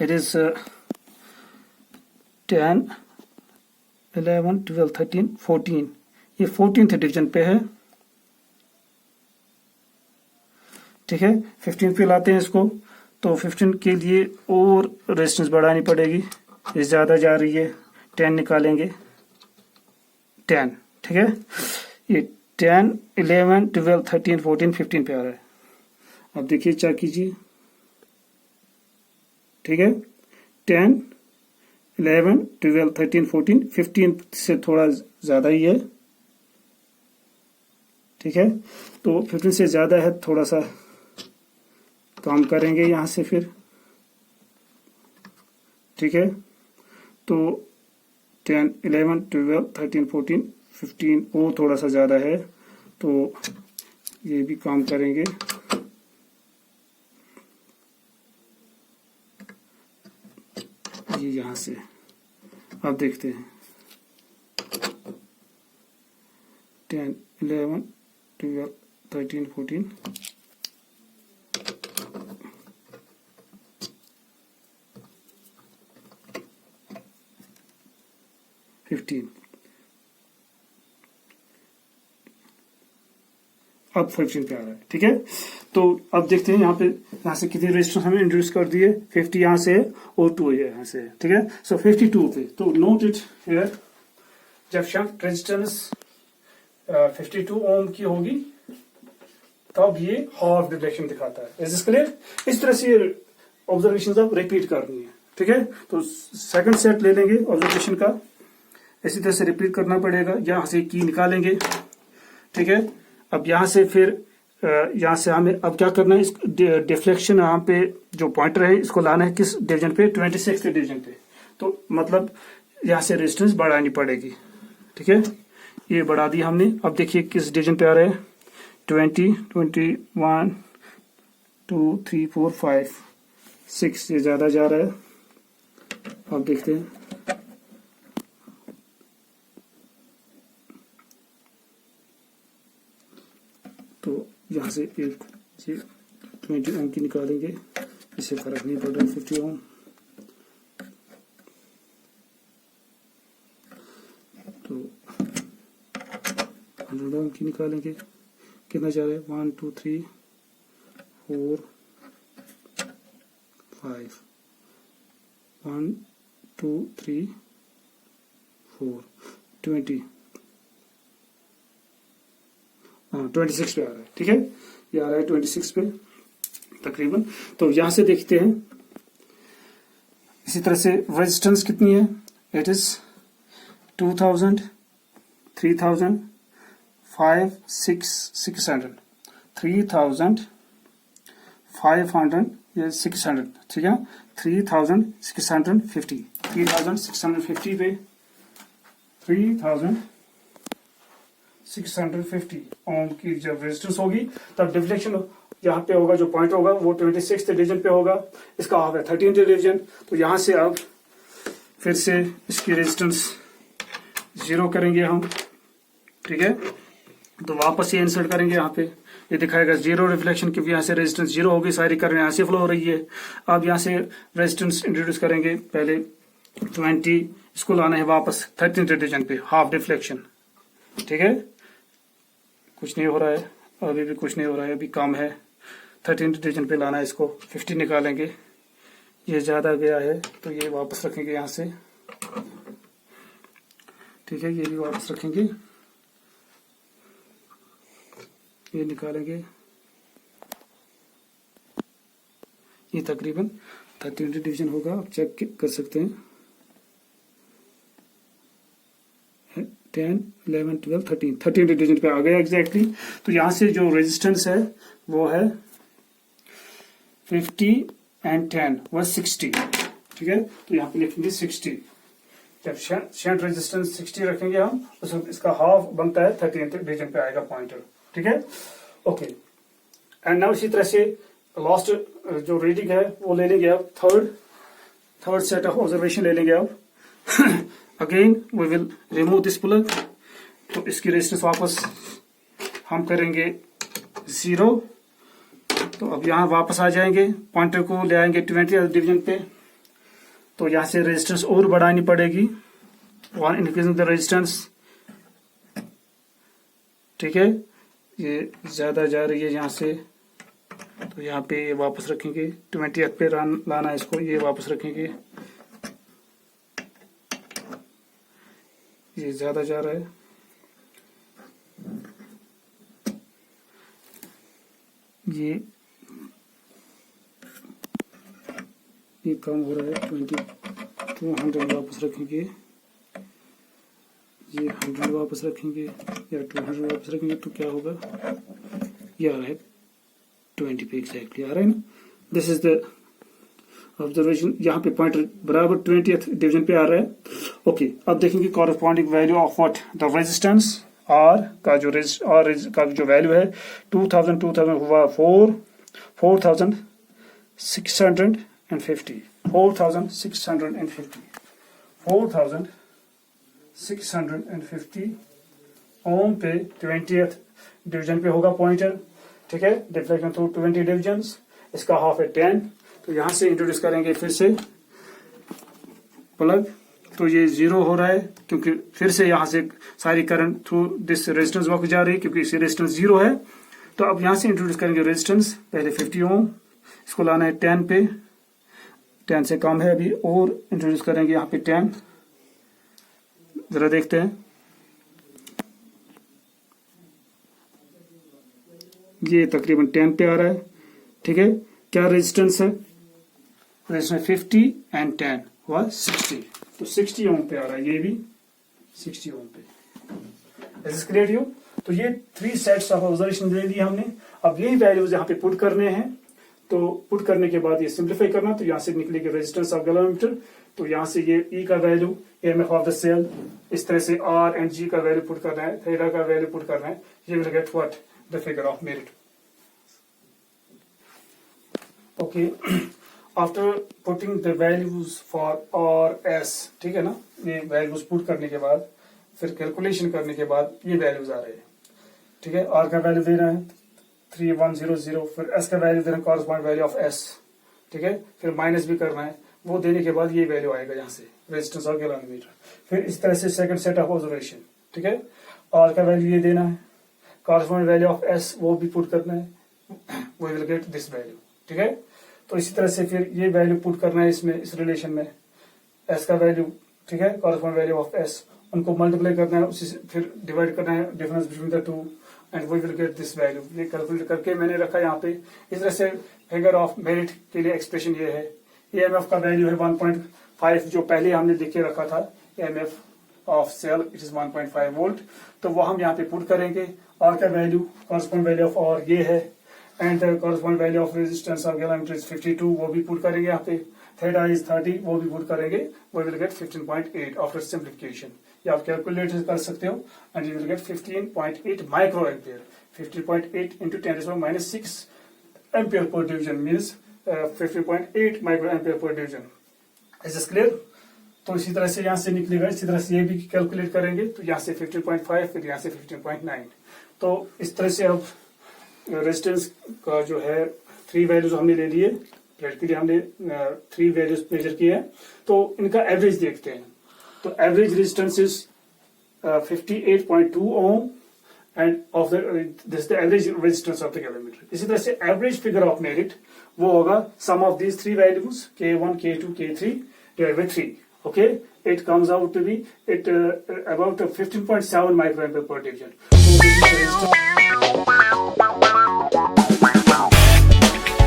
इट इज 10 11 12 13 14, ये 14th डिवीजन पे है। ठीक है, 15 पे लाते हैं इसको, तो 15 के लिए और रेजिस्टेंस बढ़ानी पड़ेगी, ये ज्यादा जा रही है, 10 निकालेंगे 10। ठीक है, ये 10 11 12 13 14 15 पे आ रहा है। अब देखिए चेक कीजिए। ठीक है, 10 11 12 13 14 15 से थोड़ा ज्यादा ही है। ठीक है, तो 15 से ज्यादा है, थोड़ा सा काम करेंगे यहां से फिर। ठीक है, तो 10 11 12 13 14 15 वो थोड़ा सा ज्यादा है, तो ये भी काम करेंगे। ये यहां से अब देखते हैं 10 11 12 13 14 15, अब 15 पे आ रहा है। ठीक है, तो अब देखते हैं यहाँ पे, यहाँ से कितने रेजिस्टेंस हमें इंट्रोड्यूस कर दिए, 50 यहाँ से और 2 यहाँ से। ठीक है, सो 52 पे, तो नोट इट हियर, जब शंट रेजिस्टेंस 52 ओम की होगी तब ये हाफ डिफ्लेक्शन दिखाता है। Is this clear. इस तरह से ऑब्जर्वेशन आप रिपीट करनी है। ठीक है, तो सेकंड सेट ले लेंगे ऑब्जर्वेशन का, इसी तरह से रिपीट करना पड़ेगा। यहां से की निकालेंगे। ठीक है, अब यहां से फिर यहां से हमें अब क्या करना है, इस डिफ्लेक्शन यहाँ पे जो पॉइंटर है इसको लाना है किस डिवीजन पे, 26th डिवीजन पे। तो मतलब यहां से रेजिस्टेंस बढ़ानी पड़ेगी। ठीक है, ये बढ़ा दी हमने। अब देखिए किस डिवीजन पे आ रहा है, 20 21 2 3 4 5 6, ये ज्यादा जा रहा है। अब देखते हैं, तो यहां से एक जी 20 ओम की निकालेंगे, इससे फर्क नहीं पड़ रहा 50 ओम। तो 100 ओम की निकालेंगे, कितना जा रहा है 1 2 3 4 5 1 2 3 4 20 26 पे आ रहा है। ठीक है, ये आ रहा है 26 पे तकरीबन। तो यहां से देखते हैं इसी तरह से रेजिस्टेंस कितनी है, इट इज 2000 3000 5 6 600 3500 या 600, ठीक है 3650 3650 पे 3650 ओम की जब रेजिस्टेंस होगी तब डिफ्लेक्शन यहाँ पे होगा, जो पॉइंट होगा वो 26th डिवीजन पे होगा, इसका हाफ है 13th डिवीजन। तो यहाँ से अब फिर से इसकी रेजिस्टेंस 0 करेंगे हम, ठीक है। तो वापस ये इंसर्ट करेंगे, यहाँ पे ये दिखाएगा 0 रिफ्लेक्शन, क्योंकि यहाँ से रेजिस्टेंस 0 होगी, सारी करंट यहाँ से फ्लो हो रही है। अब यहाँ से रेजिस्टेंस इंट्रोड्यूस करेंगे, पहले 20, इसको लाना है वापस 13th डिवीजन पे, हाफ डिफ्लेक्शन, ठीक है। कुछ नहीं हो रहा है, अभी भी कुछ नहीं हो रहा है, अभी कम है, 13th डिवीजन पे लाना है इसको। 50 निकालेंगे, ये ज्यादा गया है तो ये वापस रखेंगे यहाँ से, ठीक है, ये भी वापस रखेंगे, ये निकालेंगे, ये तकरीबन 13th डिवीजन होगा, आप चेक कर सकते हैं 10 11 12 13 डिवीजन पे आ गया एग्जैक्टली। तो यहाँ से जो रेजिस्टेंस है वो है 50 and 10 वह 60, ठीक है। तो यहाँ पे लिखेंगे 60, जब शंट रेजिस्टेंस 60 रखेंगे हम तो इसका हाफ बनता है 13th डिवीजन पे आएगा पॉइंटर, ठीक है, ओके। एंड नाउ इसी तरह से लास्ट जो रीडिंग है वो ले लेंगे अब, थर्ड सेट ऑफ ऑब्जर्वेशन ले लेंगे अब। Again we will remove this plug, तो इसकी रेजिस्टेंस वापस हम करेंगे 0। तो अब यहाँ वापस आ जाएंगे, पॉइंटर को ले आएंगे 20th डिवीजन पे, तो यहाँ से रेजिस्टेंस और बढ़ानी पड़ेगी, वन इंक्रीजिंग द रेजिस्टेंस, ठीक है, ये ज्यादा जा रही है यहाँ से, तो यहाँ पे वापस रखेंगे 20th पे लाना है इसको, ये वापस रखेंगे, ये ज्यादा जा रहा है, ये कम हो रहा है 200 वापस रखेंगे, ये 100 वापस रखेंगे या 200 वापस रखेंगे, तो क्या होगा, ये आ रहा है 20 पे एग्जैक्टली आ रहा है ना। दिस इज द ऑब्जर्वेशन, यहाँ पे पॉइंटर बराबर 20th डिवीजन पे आ रहा है, ओके। अब देखेंगे corresponding value of what, the resistance R का जो का जो वैल्यू है 2000 हुआ 4650 4650 ओम पे 20th डिवीजन पे होगा पॉइंटर, ठीक है, डिफ्लेक्शन थ्रू 20 डिवीजन्स, इसका हाफ है 10। तो यहां से इंट्रोड्यूस करेंगे फिर से प्लग, तो ये 0 हो रहा है क्योंकि फिर से यहां से सारी current through this resistance walk जा रही है, क्योंकि इसी रेजिस्टेंस 0 है। तो अब यहां से इंट्रोड्यूस करेंगे रेजिस्टेंस, पहले 50 ओम, इसको लाना है 10 पे, 10 से कम है अभी, और इंट्रोड्यूस करेंगे यहाँ पे 10, जरा देखते हैं, ये तकरीबन 10 पे आ रहा है, ठीक है। क्या रेजिस्टेंस है, रेजिस्टेंस 50 and 10 हुआ 60, तो 60 ओम पे आ रहा है, ये भी 60 ओम पे। Is clear you? तो ये 3 सेट्स ऑफ ऑब्जर्वेशन दे दी हमने, अब यही वैल्यूज यहाँ पे पुट करने हैं। तो पुट करने के बाद ये सिंप्लीफाई करना, तो यहाँ से निकलेगी रेजिस्टेंस ऑफ गैल्वेनोमीटर, तो यहाँ से ये ई का value, EMF of the cell, इस तरह से आर एंड जी का वैल्यू पुट करना है, थीटा का वैल्यू पुट करना है, ये will get what, the figure of merit. Okay, after putting the values for R S, ठीक है ना, ये वैल्यूज पुट करने के बाद फिर कैलकुलेशन करने के बाद ये वैल्यूज आ रहे हैं, ठीक है। आर का वैल्यू दे रहे हैं 3100, फिर एस का वैल्यू देना कॉरस्पॉन्ड वैल्यू ऑफ एस, ठीक है, फिर माइनस भी करना है, वो देने के बाद ये वैल्यू आएगा यहाँ से रेजिस्टेंस ऑफ गैलोमीटर। फिर इस तरह से सेकंड सेट ऑफ ऑब्जर्वेशन, ठीक है, आर का वैल्यू ये देना है, कॉरस्पॉन्ड वैल्यू ऑफ एस वो भी पुट करना है, we will get this value, ठीक है। तो इसी तरह से फिर ये वैल्यू पुट करना है इसमें, इस रिलेशन में एस का वैल्यू, ठीक है, कॉरस्पॉन्ड वैल्यू ऑफ एस, उनको मल्टीप्लाई करना है, उसी से फिर डिवाइड करना है difference between the two and we will get this value. ये कैलकुलेट करके मैंने रखा यहाँ पे। इस तरह से फिगर ऑफ मेरिट के लिए एक्सप्रेशन ये है। ईएमएफ का वैल्यू है 1.5 जो पहले हमने लिख के रखा था, EMF of cell it is 1.5 volt, तो वो हम यहाँ पे पुट करेंगे। आर का value correspond value of R ये है, and correspond value of resistance of galvanometer is 52, वो भी पुट करेंगे यहाँ पे। थीटा इज 30, वो भी पुट करेंगे, वो विल गेट 15.8 आफ्टर सिंप्लीफिकेशन। ये आप कैलकुलेट कर सकते हो and you will get 15.8 micro ampere. 15.8 into 10⁻⁻⁶ ampere per division means 15.8 micro ampere per division. Is this clear? तो इसी तरह से यहाँ से निकलेगा, इसी तरह से ये भी कैलकुलेट करेंगे, तो यहाँ से 15.5, फिर यहाँ से 15.9। तो इस तरह से अब रेजिस्टेंस का जो है 3 वैल्यूज हमने ले लिए, प्लेट के लिए हमने 3 वैल्यूज मेजर किए हैं, तो इनका एवरेज देखते हैं। तो average resistance is 58.2 ohm and of this the average resistance of the galvanometer. इसी तरह से एवरेज फिगर ऑफ मेरिट वो होगा sum of these 3 values K1, K2, K3 divided by 3. Okay, it comes out to be about 15.7 microampere per division. So this is the resistance.